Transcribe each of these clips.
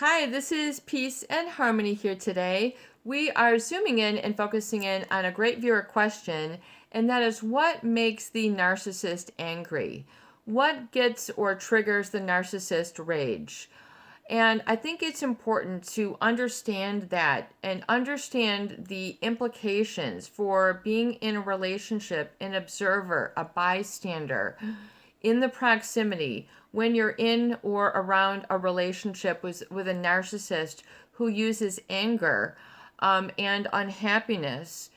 Hi, this is Peace and Harmony here today. We are zooming in and focusing in on a great viewer question, and that is what makes the narcissist angry? What gets or triggers the narcissist rage? And I think it's important to understand that and understand the implications for being in a relationship, an observer, a bystander, in the proximity when you're in or around a relationship with a narcissist who uses anger and unhappiness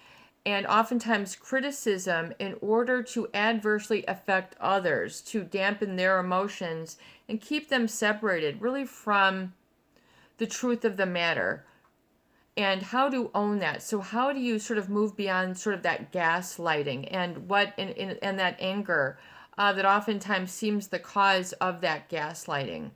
and oftentimes criticism in order to adversely affect others, to dampen their emotions and keep them separated really from the truth of the matter. And how to own that. So how do you sort of move beyond sort of that gaslighting and what and that anger that oftentimes seems the cause of that gaslighting?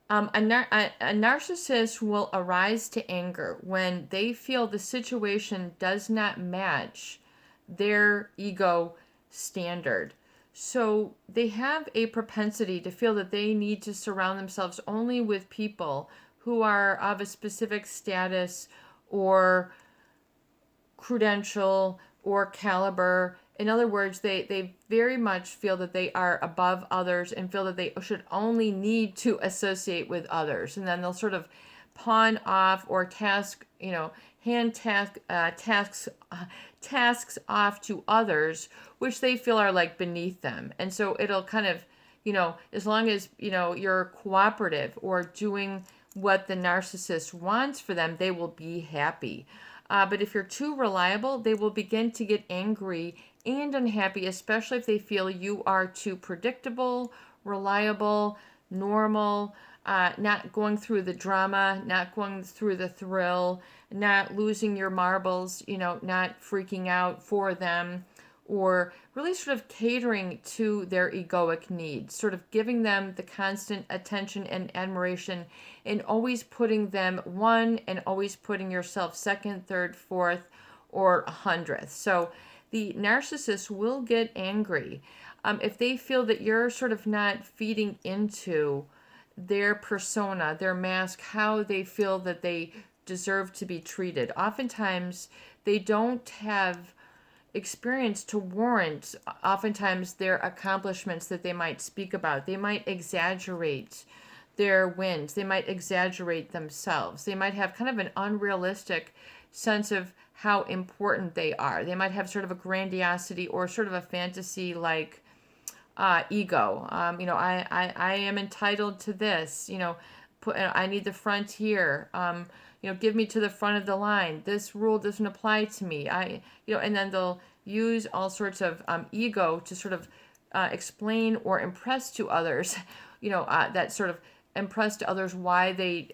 A narcissist will arise to anger when they feel the situation does not match their ego standard. So they have a propensity to feel that they need to surround themselves only with people who are of a specific status or credential or caliber. In other words, they very much feel that they are above others and feel that they should only need to associate with others. And then they'll sort of pawn off or hand tasks off to others, which they feel are like beneath them. And so it'll kind of, as long as, you're cooperative or doing what the narcissist wants for them, they will be happy. But if you're too reliable, they will begin to get angry and unhappy, especially if they feel you are too predictable, reliable, normal, not going through the drama, not going through the thrill, not losing your marbles, not freaking out for them, or really sort of catering to their egoic needs, sort of giving them the constant attention and admiration and always putting them one and always putting yourself second, third, fourth, or 100th. So the narcissist will get angry if they feel that you're sort of not feeding into their persona, their mask, how they feel that they deserve to be treated. Oftentimes, they don't have experience to warrant oftentimes their accomplishments that they might speak about. They might exaggerate their wins. They might exaggerate themselves. They might have kind of an unrealistic sense of how important they are. They might have sort of a grandiosity or sort of a fantasy like ego. I am entitled to this. I need the frontier. Give me to the front of the line. This rule doesn't apply to me. And then they'll use all sorts of ego to sort of explain or impress to others, that sort of impress to others why they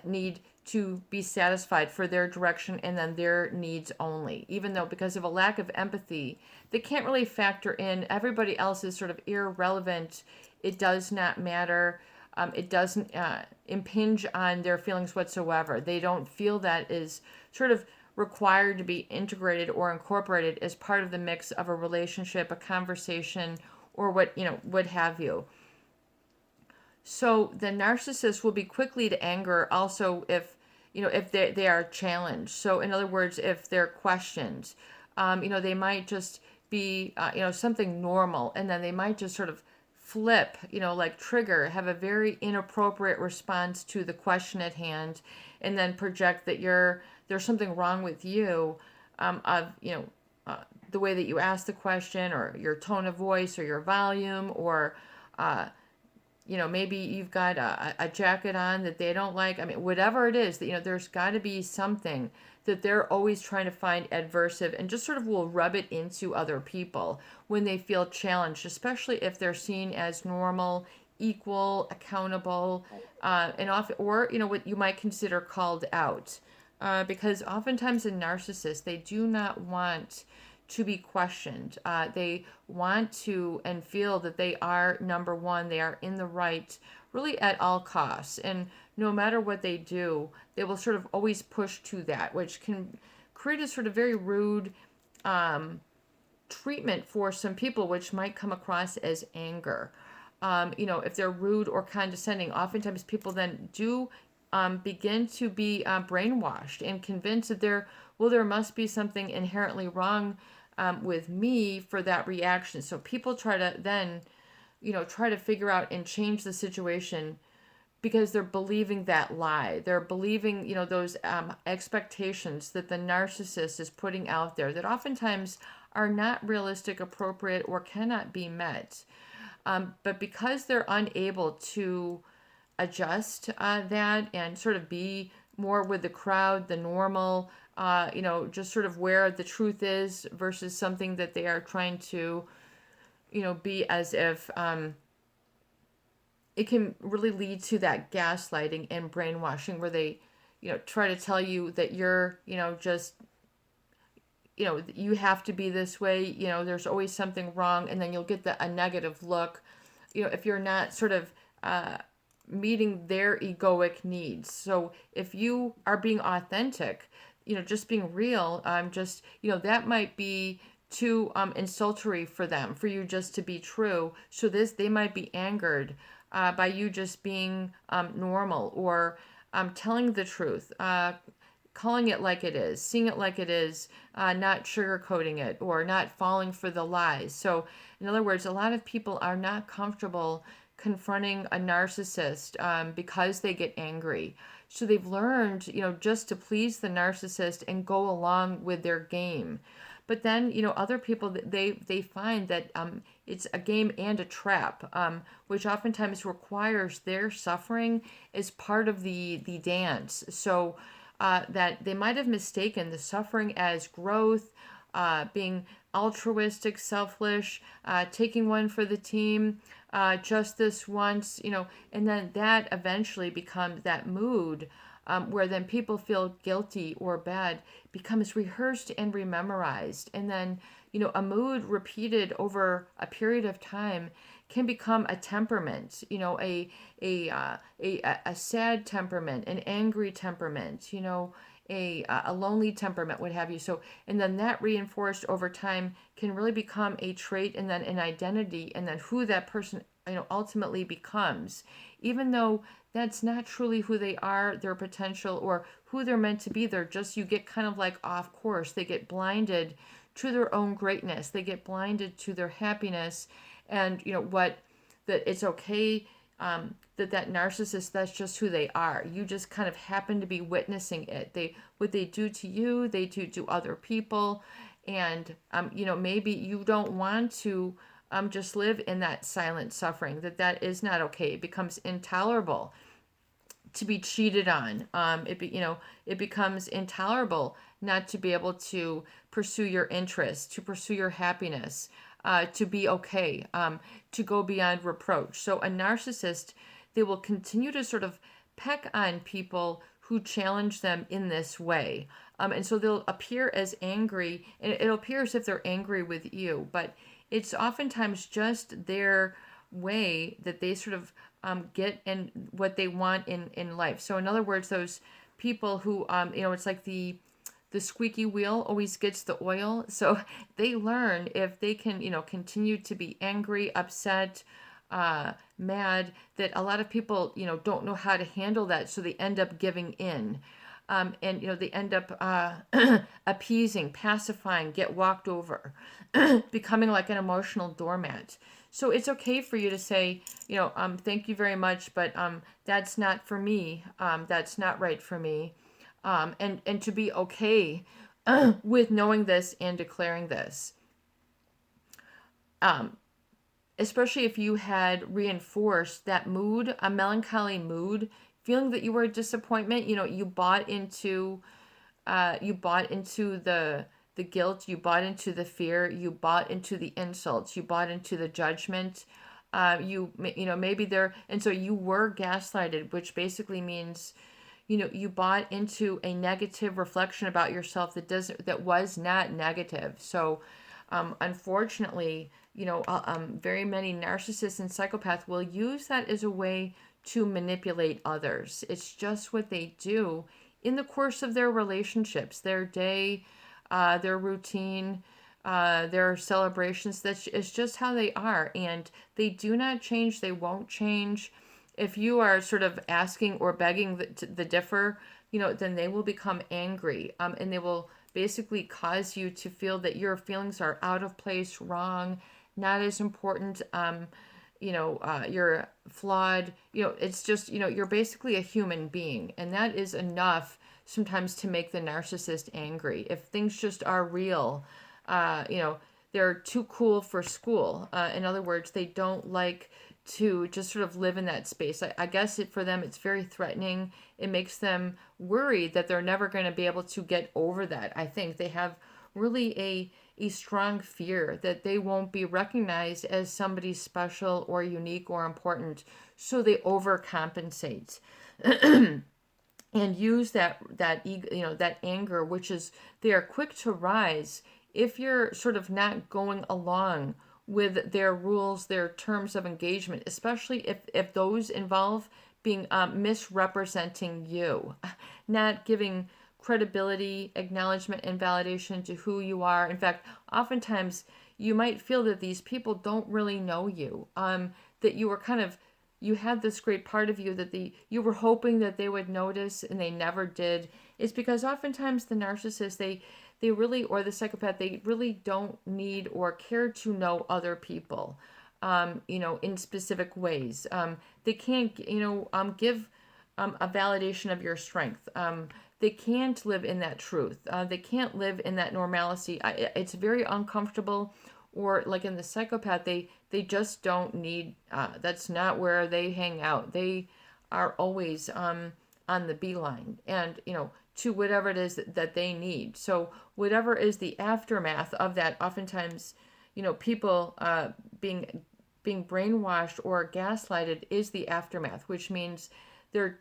need to be satisfied for their direction and then their needs only, even though because of a lack of empathy, they can't really factor in everybody else is sort of irrelevant. It does not matter. It doesn't impinge on their feelings whatsoever. They don't feel that is sort of required to be integrated or incorporated as part of the mix of a relationship, a conversation, or what have you. So the narcissist will be quickly to anger also if they are challenged. So in other words, if they're questioned, they might just be something normal, and then they might just sort of flip, like trigger, have a very inappropriate response to the question at hand, and then project that there's something wrong with you, the way that you ask the question, or your tone of voice, or your volume, or maybe you've got a jacket on that they don't like. I mean, whatever it is, that there's got to be something that they're always trying to find adversive and just sort of will rub it into other people when they feel challenged, especially if they're seen as normal, equal, accountable, and often, or what you might consider called out, because oftentimes in narcissists they do not want to be questioned. They want to and feel that they are number one. They are in the right, really at all costs. And no matter what they do, they will sort of always push to that, which can create a sort of very rude treatment for some people, which might come across as anger. if they're rude or condescending, oftentimes people then do begin to be brainwashed and convinced that there must be something inherently wrong with me for that reaction. So people try to then, try to figure out and change the situation because they're believing that lie. They're believing, those expectations that the narcissist is putting out there that oftentimes are not realistic, appropriate, or cannot be met. But because they're unable to adjust that and sort of be more with the crowd, the normal, just sort of where the truth is versus something that they are trying to, be as if it can really lead to that gaslighting and brainwashing where they, try to tell you that you're, just, you have to be this way, there's always something wrong, and then you'll get a negative look, if you're not sort of meeting their egoic needs. So if you are being authentic, just being real, that might be too insultory for them, for you just to be true. So they might be angered by you just being normal or telling the truth, calling it like it is, seeing it like it is, not sugarcoating it or not falling for the lies. So, in other words, a lot of people are not comfortable confronting a narcissist because they get angry. So they've learned, just to please the narcissist and go along with their game. But then, other people, they find that it's a game and a trap, which oftentimes requires their suffering as part of the dance. So that they might have mistaken the suffering as growth, being altruistic, selfish, taking one for the team, just this once, and then that eventually becomes that mood where then people feel guilty or bad, becomes rehearsed and rememorized. And then, a mood repeated over a period of time can become a temperament, a sad temperament, an angry temperament, a lonely temperament, what have you. So, and then that reinforced over time can really become a trait and then an identity and then who that person, ultimately becomes, even though that's not truly who they are, their potential, or who they're meant to be. They're just, you get kind of like off course. They get blinded to their own greatness. They get blinded to their happiness and, that it's okay, that narcissist, that's just who they are. You just kind of happen to be witnessing it. What they do to you, they do to other people. And, maybe you don't want to just live in that silent suffering, that is not okay. It becomes intolerable to be cheated on. It becomes intolerable not to be able to pursue your interests, to pursue your happiness, to be okay, to go beyond reproach. So a narcissist, they will continue to sort of peck on people who challenge them in this way. And so they'll appear as angry, and it'll appear as if they're angry with you, but it's oftentimes just their way that they sort of get in what they want in life. So in other words, those people who, it's like the squeaky wheel always gets the oil. So they learn if they can, continue to be angry, upset, mad, that a lot of people, don't know how to handle that. So they end up giving in. And, they end up appeasing, pacifying, get walked over, becoming like an emotional doormat. So it's okay for you to say, thank you very much, but that's not for me. That's not right for me. And to be okay with knowing this and declaring this. Especially if you had reinforced that mood, a melancholy mood, feeling that you were a disappointment, you bought into the guilt, you bought into the fear, you bought into the insults, you bought into the judgment, maybe and so you were gaslighted, which basically means, you bought into a negative reflection about yourself that was not negative. So, unfortunately, very many narcissists and psychopaths will use that as a way to manipulate others. It's just what they do in the course of their relationships, their day, their routine, their celebrations. That is just how they are, and they do not change. They won't change. If you are sort of asking or begging the differ, then they will become angry, and they will basically cause you to feel that your feelings are out of place, wrong, not as important. You're flawed. It's just, you're basically a human being, and that is enough sometimes to make the narcissist angry. If things just are real, uh, you know, they're too cool for school. In other words, they don't like to just sort of live in that space. I guess for them, it's very threatening. It makes them worried that they're never going to be able to get over that. I think they have really a strong fear that they won't be recognized as somebody special or unique or important. So they overcompensate and use that ego, that anger, which is they are quick to rise if you're sort of not going along with their rules, their terms of engagement, especially if those involve being misrepresenting you, not giving credibility, acknowledgement, and validation to who you are. In fact, oftentimes you might feel that these people don't really know you, that you were kind of you had this great part of you that you were hoping that they would notice and they never did. It's because oftentimes the narcissist, they really, or the psychopath, they really don't need or care to know other people, in specific ways. They can't, give a validation of your strength. They can't live in that truth. They can't live in that normalcy. It's very uncomfortable. Or like in the psychopath, they just don't need. That's not where they hang out. They are always on the beeline, and to whatever it is that they need. So whatever is the aftermath of that, oftentimes, people being brainwashed or gaslighted is the aftermath, which means they're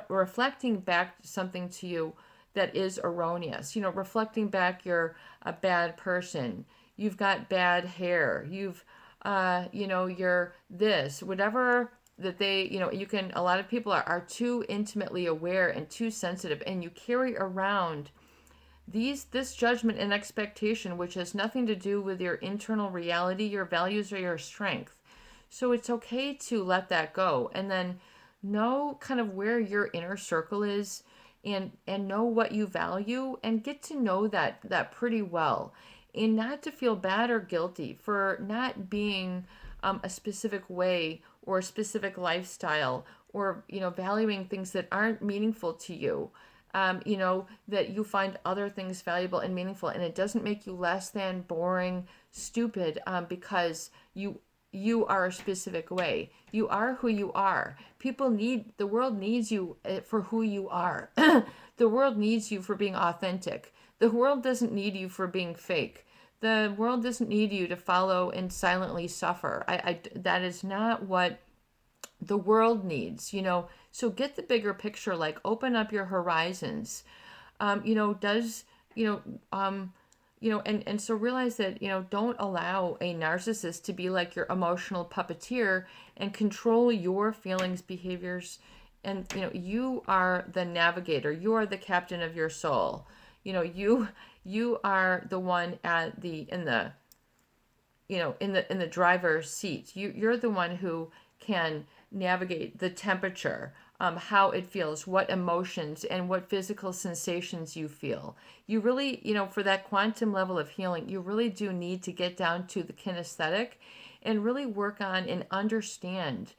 reflecting back something to you that is erroneous. Reflecting back you're a bad person, you've got bad hair, you're this, whatever that they, a lot of people are too intimately aware and too sensitive, and you carry around this judgment and expectation, which has nothing to do with your internal reality, your values, or your strength. So it's okay to let that go, and then know kind of where your inner circle is, and know what you value, and get to know that pretty well, and not to feel bad or guilty for not being a specific way or a specific lifestyle, or valuing things that aren't meaningful to you. That you find other things valuable and meaningful, and it doesn't make you less than, boring, stupid, because you are a specific way. You are who you are. The world needs you for who you are. The world needs you for being authentic. The world doesn't need you for being fake. The world doesn't need you to follow and silently suffer. That is not what the world needs. So get the bigger picture, like open up your horizons. Does, and so realize that, don't allow a narcissist to be like your emotional puppeteer and control your feelings, behaviors. And, you are the navigator. You are the captain of your soul. You are the one in the driver's seat. You're the one who can navigate the temperature, how it feels, what emotions and what physical sensations you feel. You really, for that quantum level of healing, you really do need to get down to the kinesthetic and really work on and understand,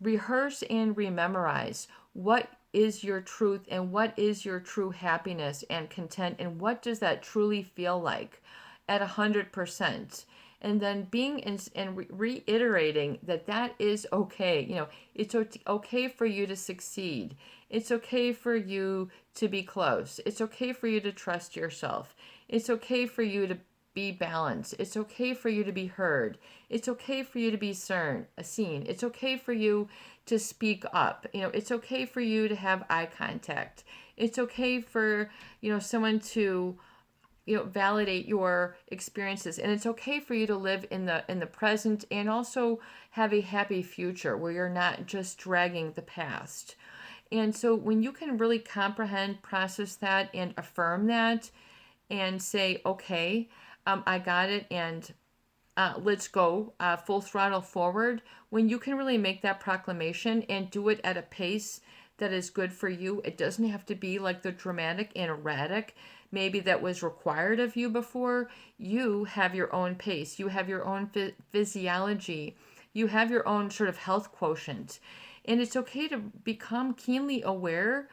rehearse and rememorize what is your truth and what is your true happiness and content, and what does that truly feel like at 100%. And then being and reiterating that is okay. It's okay for you to succeed. It's okay for you to be close. It's okay for you to trust yourself. It's okay for you to be balanced. It's okay for you to be heard. It's okay for you to be seen. It's okay for you to speak up. It's okay for you to have eye contact. It's okay for, someone to validate your experiences, and it's okay for you to live in the present and also have a happy future where you're not just dragging the past. And so when you can really comprehend, process that, and affirm that, and say, okay, I got it, and let's go full throttle forward, when you can really make that proclamation and do it at a pace that is good for you. It doesn't have to be like the dramatic and erratic maybe that was required of you before. You have your own pace, you have your own physiology, you have your own sort of health quotient, and it's okay to become keenly aware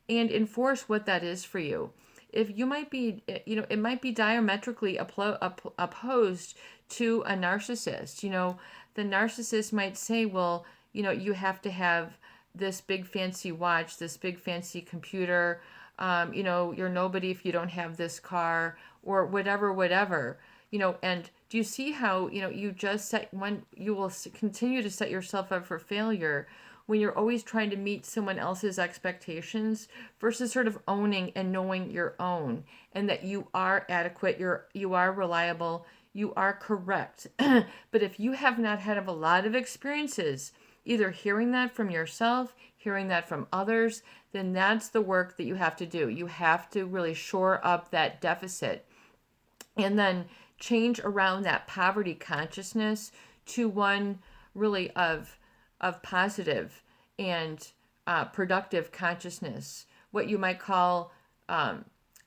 and enforce what that is for you. If you might be, it might be diametrically opposed to a narcissist. The narcissist might say, well, you have to have this big fancy watch, this big fancy computer. You're nobody if you don't have this car, or whatever. And do you see how, you just set when you will continue to set yourself up for failure when you're always trying to meet someone else's expectations versus sort of owning and knowing your own, and that you are adequate, you are reliable, you are correct. But if you have not had a lot of experiences either hearing that from yourself, hearing that from others, then that's the work that you have to do. You have to really shore up that deficit, and then change around that poverty consciousness to one really of positive and productive consciousness, what you might call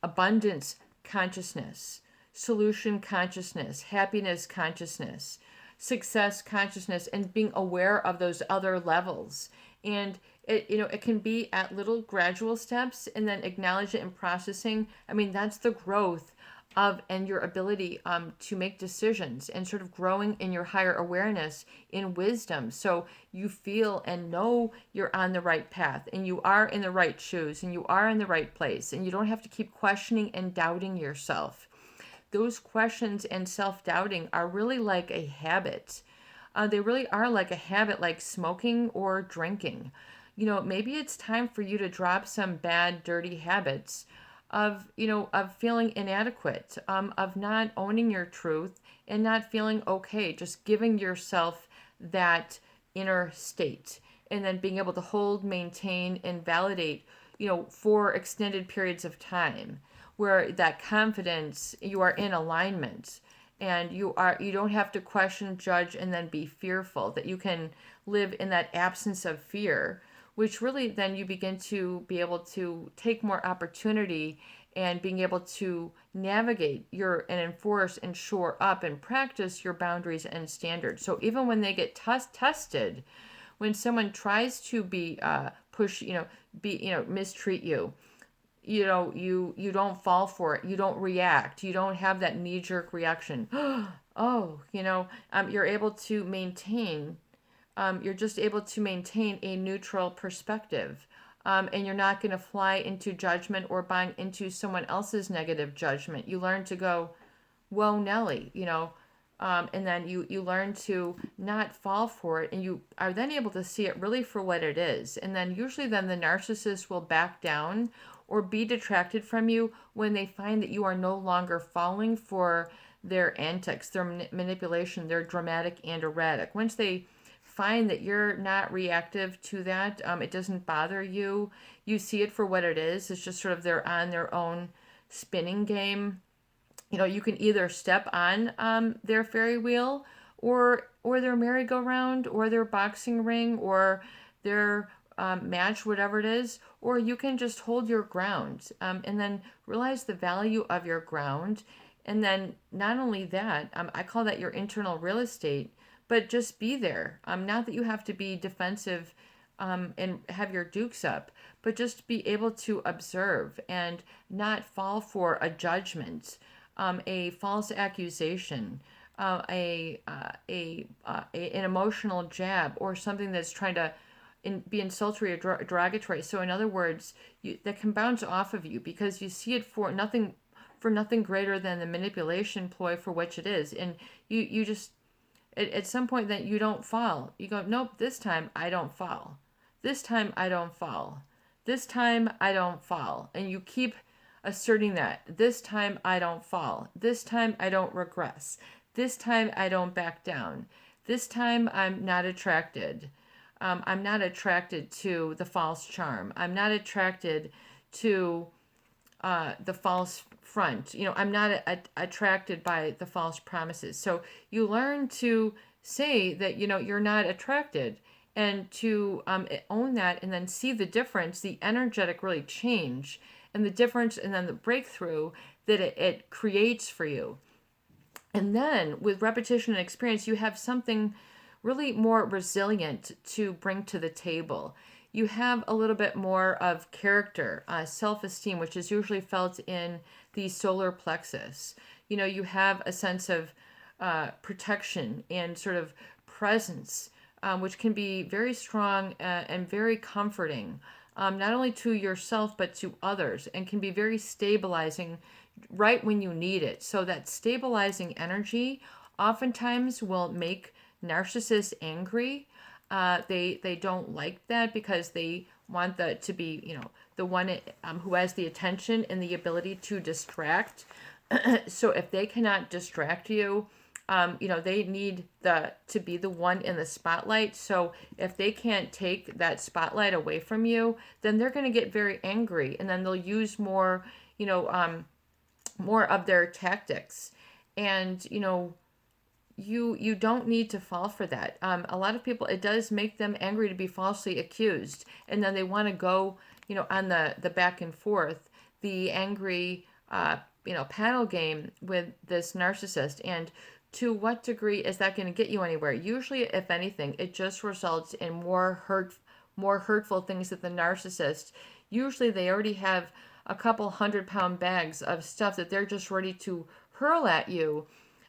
abundance consciousness, solution consciousness, happiness consciousness, success consciousness, and being aware of those other levels. And it can be at little gradual steps, and then acknowledge it and processing. I mean, that's the growth of and your ability to make decisions, and sort of growing in your higher awareness in wisdom, so you feel and know you're on the right path, and you are in the right shoes, and you are in the right place, and you don't have to keep questioning and doubting yourself. Those questions and self-doubting are really like a habit. They really are like a habit, like smoking or drinking. Maybe it's time for you to drop some bad, dirty habits of feeling inadequate, of not owning your truth and not feeling okay, just giving yourself that inner state, and then being able to hold, maintain, and validate, for extended periods of time, where that confidence, you are in alignment, and you don't have to question, judge, and then be fearful, that you can live in that absence of fear, which really then you begin to be able to take more opportunity, and being able to navigate and enforce and shore up and practice your boundaries and standards. So even when they get tested, when someone tries to be push, mistreat you, you don't fall for it, you don't react, you don't have that knee-jerk reaction. Oh, you're able to maintain, you're just able to maintain a neutral perspective, and you're not going to fly into judgment or buying into someone else's negative judgment. You learn to go, whoa, Nelly, and then you learn to not fall for it, and you are then able to see it really for what it is. And then usually then the narcissist will back down or be detracted from you when they find that you are no longer falling for their antics, their manipulation, their dramatic and erratic. Once they find that you're not reactive to that, it doesn't bother you, you see it for what it is. It's just sort of they're on their own spinning game. You can either step on their ferry wheel, or their merry-go-round, or their boxing ring, or their match, whatever it is, or you can just hold your ground, and then realize the value of your ground. And then not only that, I call that your internal real estate, but just be there. Not that you have to be defensive and have your dukes up, but just be able to observe and not fall for a judgment, a false accusation, an emotional jab, or something that's trying to be insultory or derogatory. So in other words, that can bounce off of you because you see it for nothing greater than the manipulation ploy for which it is. And you just, at some point that you don't fall. You go, nope, this time I don't fall. This time I don't fall. This time I don't fall. And you keep asserting that. This time I don't fall. This time I don't regress. This time I don't back down. This time I'm not attracted. I'm not attracted to the false charm. I'm not attracted to the false front. I'm not attracted by the false promises. So you learn to say that, you're not attracted, and to own that, and then see the difference, the energetic really change, and the difference, and then the breakthrough that it creates for you. And then with repetition and experience, you have something really more resilient to bring to the table. You have a little bit more of character, self esteem, which is usually felt in the solar plexus. You have a sense of protection and sort of presence, which can be very strong and very comforting, not only to yourself but to others, and can be very stabilizing right when you need it. So that stabilizing energy oftentimes will make narcissists angry. They don't like that because they want to be, the one who has the attention and the ability to distract. So if they cannot distract you, they need to be the one in the spotlight. So if they can't take that spotlight away from you, then they're going to get very angry, and then they'll use more of their tactics. And you don't need to fall for that. A lot of people, it does make them angry to be falsely accused, and then they want to go on the back and forth, the angry paddle game with this narcissist. And to what degree is that going to get you anywhere? Usually, if anything, it just results in more hurtful things that the narcissist, usually they already have a couple 100-pound bags of stuff that they're just ready to hurl at you.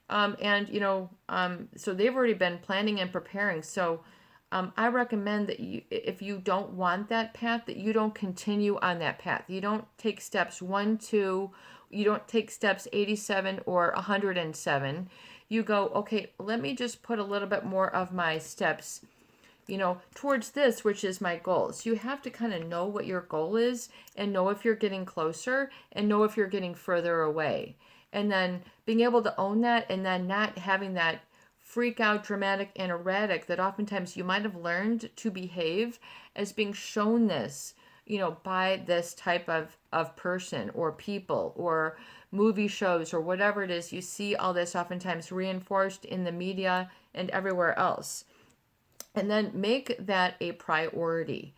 So they've already been planning and preparing. So I recommend that if you don't want that path, that you don't continue on that path. You don't take steps 1, 2, you don't take steps 87 or 107. You go, okay, let me just put a little bit more of my steps towards this, which is my goal. So you have to kind of know what your goal is, and know if you're getting closer, and know if you're getting further away. And then being able to own that, and then not having that freak out, dramatic, and erratic that oftentimes you might have learned to behave as being shown this, by this type of person or people or movie shows or whatever it is. You see all this oftentimes reinforced in the media and everywhere else. And then make that a priority.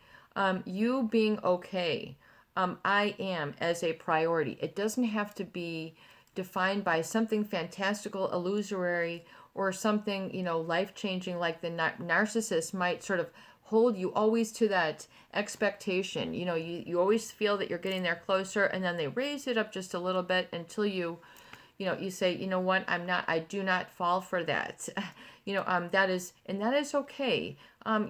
You being okay, I am, as a priority. It doesn't have to be defined by something fantastical, illusory, or something, life-changing, like the narcissist might sort of hold you always to that expectation. You always feel that you're getting there closer, and then they raise it up just a little bit until you say, what, I do not fall for that. That is okay.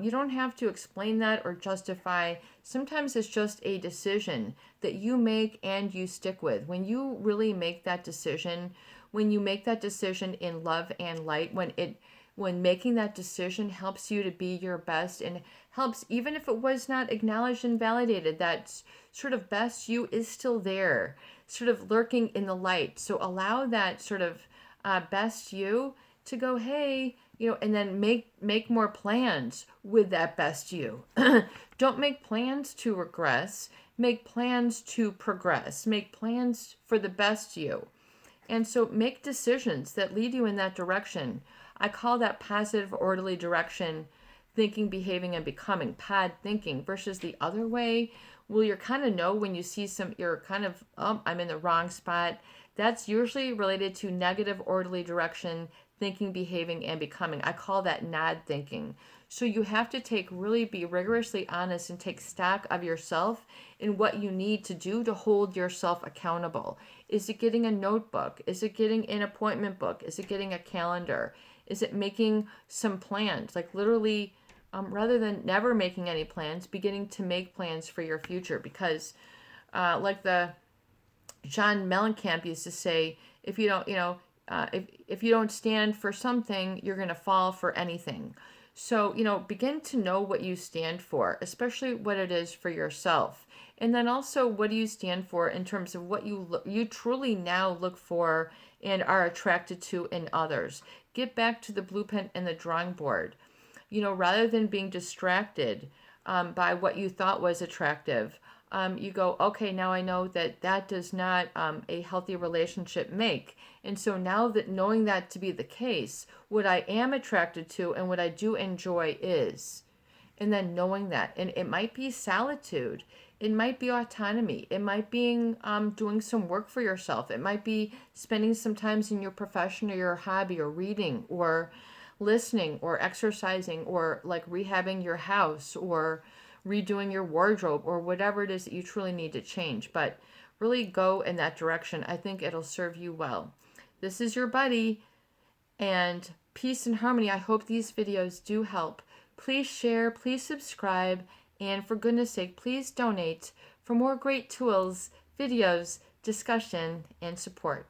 You don't have to explain that or justify. Sometimes it's just a decision that you make and you stick with. When you really make that decision, when you make that decision in love and light, when making that decision helps you to be your best, and helps, even if it was not acknowledged and validated, that sort of best you is still there, sort of lurking in the light. So allow that sort of best you to go, hey, and then make more plans with that best you. Don't make plans to regress. Make plans to progress. Make plans for the best you. And so make decisions that lead you in that direction. I call that positive, orderly direction, thinking, behaving, and becoming, pod thinking, versus the other way. Well, you kind of know when you see you're kind of, I'm in the wrong spot. That's usually related to negative, orderly direction, thinking, behaving, and becoming. I call that nod thinking. So you have to be rigorously honest and take stock of yourself and what you need to do to hold yourself accountable. Is it getting a notebook? Is it getting an appointment book? Is it getting a calendar? Is it making some plans? Like literally, rather than never making any plans, beginning to make plans for your future. Because like the John Mellencamp used to say, if you don't, if you don't stand for something, you're going to fall for anything. So, begin to know what you stand for, especially what it is for yourself. And then also, what do you stand for in terms of what you truly now look for and are attracted to in others. Get back to the blueprint and the drawing board. Rather than being distracted by what you thought was attractive, you go, okay, now I know that that does not a healthy relationship make. And so now that knowing that to be the case, what I am attracted to and what I do enjoy is, and then knowing that, and it might be solitude, it might be autonomy, it might be doing some work for yourself, it might be spending some times in your profession or your hobby or reading or listening or exercising or like rehabbing your house or redoing your wardrobe or whatever it is that you truly need to change. But really go in that direction. I think it'll serve you well. This is your buddy, and peace and harmony. I hope these videos do help. Please share, please subscribe, and for goodness sake, please donate for more great tools, videos, discussion, and support.